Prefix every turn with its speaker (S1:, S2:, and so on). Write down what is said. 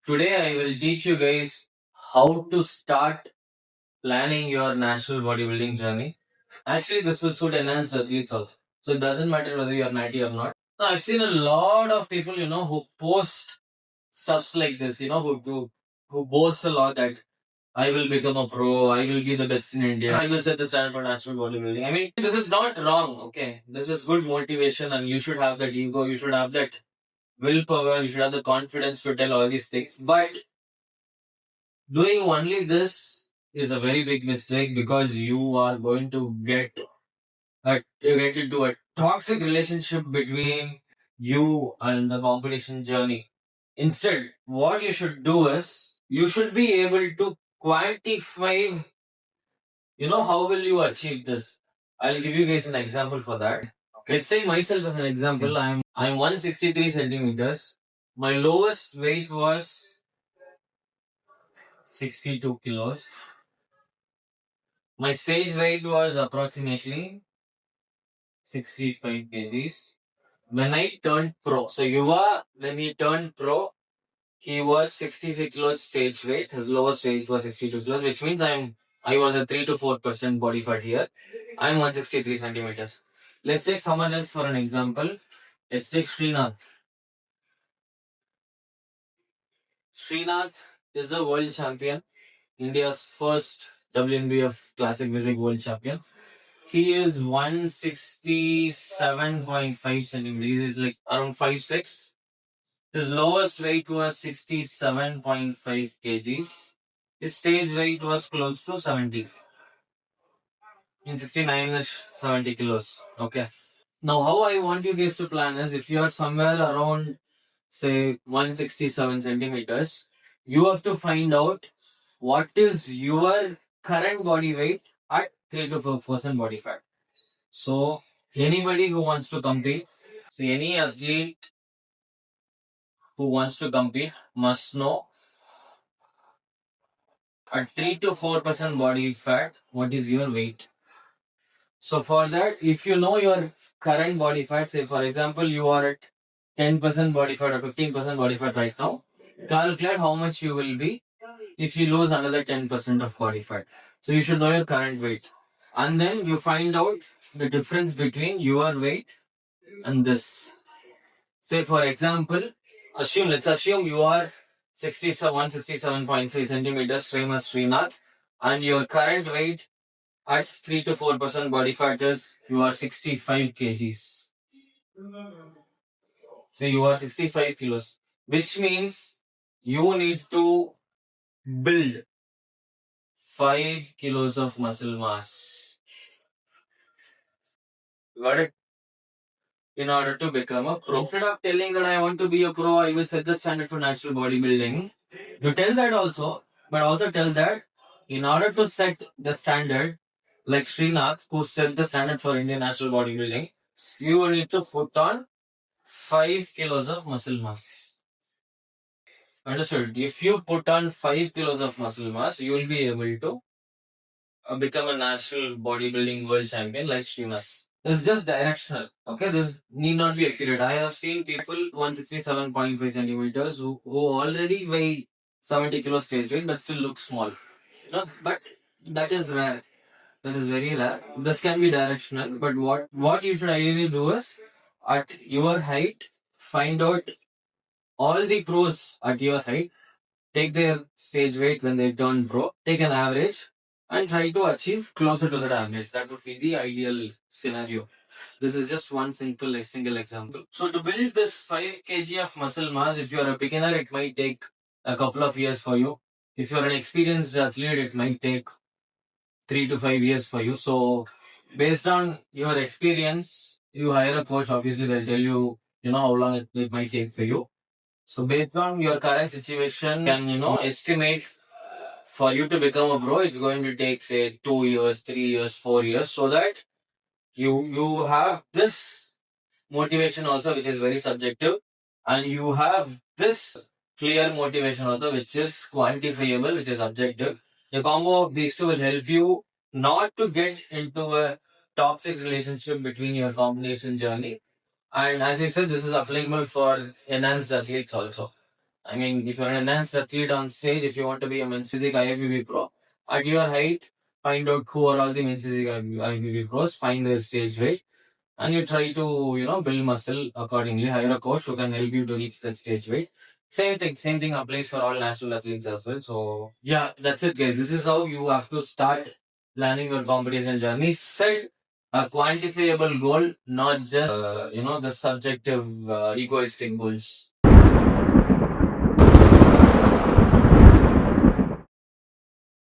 S1: Today I will teach you guys how to start planning your natural bodybuilding journey. Actually, this will suit enhanced athletes also. So it doesn't matter whether you're natty or not. Now, I've seen a lot of people, who post stuffs like this, who boast a lot that I will become a pro, I will be the best in India, I will set the standard for natural bodybuilding. I mean, this is not wrong, okay? This is good motivation and you should have that ego, you should have that willpower, you should have the confidence to tell all these things. But doing only this is a very big mistake because you are going to get into a toxic relationship between you and the competition journey. Instead, what you should do is you should be able to quantify, how will you achieve this? I'll give you guys an example for that. Let's say myself as an example, I'm 163 centimeters. My lowest weight was 62 kilos. My stage weight was approximately 65 kgs. When I turned pro, so Yuva, when he turned pro, he was 63 kilos stage weight. His lowest weight was 62 kilos, which means I was a 3 to 4% body fat here. I'm 163 centimeters. Let's take someone else for an example. Let's take Srinath. Srinath is a world champion, India's first WNBF Classic Physique world champion. He is 167.5 centimeters. He is like around 5'6". His lowest weight was 67.5 kgs. His stage weight was close to 70. In 69ish 70 kilos. Okay. Now, how I want you guys to plan is if you are somewhere around, say, 167 centimeters, you have to find out what is your current body weight at 3 to 4% body fat. So, anybody who wants to compete, so any athlete who wants to compete must know at 3 to 4% body fat, what is your weight. So, for that, if you know your current body fat, say for example, you are at 10% body fat or 15% body fat right now, calculate how much you will be if you lose another 10% of body fat. So, you should know your current weight. And then you find out the difference between your weight and this. Say for example, let's assume you are 167.5 centimeters, same as Srinath, and your current weight at 3 to 4% body fat is you are 65 kgs. So you are 65 kilos, which means you need to build 5 kilos of muscle mass. Got it? In order to become a pro. Instead of telling that I want to be a pro, I will set the standard for natural bodybuilding. You tell that also, but also tell that in order to set the standard, like Srinath, who set the standard for Indian natural bodybuilding, you will need to put on 5 kilos of muscle mass. Understood? If you put on 5 kilos of muscle mass, you will be able to become a natural bodybuilding world champion like Srinath. It's just directional. Okay, this need not be accurate. I have seen people 167.5 centimeters who already weigh 70 kilos stage weight but still look small. But that is rare. That is very rare. This can be directional, but what you should ideally do is at your height, find out all the pros at your height, take their stage weight when they turn pro, take an average, and try to achieve closer to that average. That would be the ideal scenario. This is just one single example. So to build this 5 kg of muscle mass, if you are a beginner, it might take a couple of years for you. If you are an experienced athlete, it might take 3 to 5 years for you. So based on your experience, you hire a coach. Obviously, they'll tell you, how long it might take for you. So based on your current situation, can estimate for you to become a pro, it's going to take say 2 years, 3 years, 4 years, so that you have this motivation also, which is very subjective, and you have this clear motivation also, which is quantifiable, which is objective. The combo of these two will help you not to get into a toxic relationship between your combination journey. And as I said, this is applicable for enhanced athletes also. I mean, if you're an enhanced athlete on stage, if you want to be a men's physique IFBB pro, at your height, find out who are all the men's physique IFBB pros, find their stage weight, and you try to, build muscle accordingly. Hire a coach who can help you to reach that stage weight. Same thing applies for all natural athletes as well. So, yeah, that's it, guys. This is how you have to start planning your competition journey. Set a quantifiable goal, not just, the subjective, egoistic goals.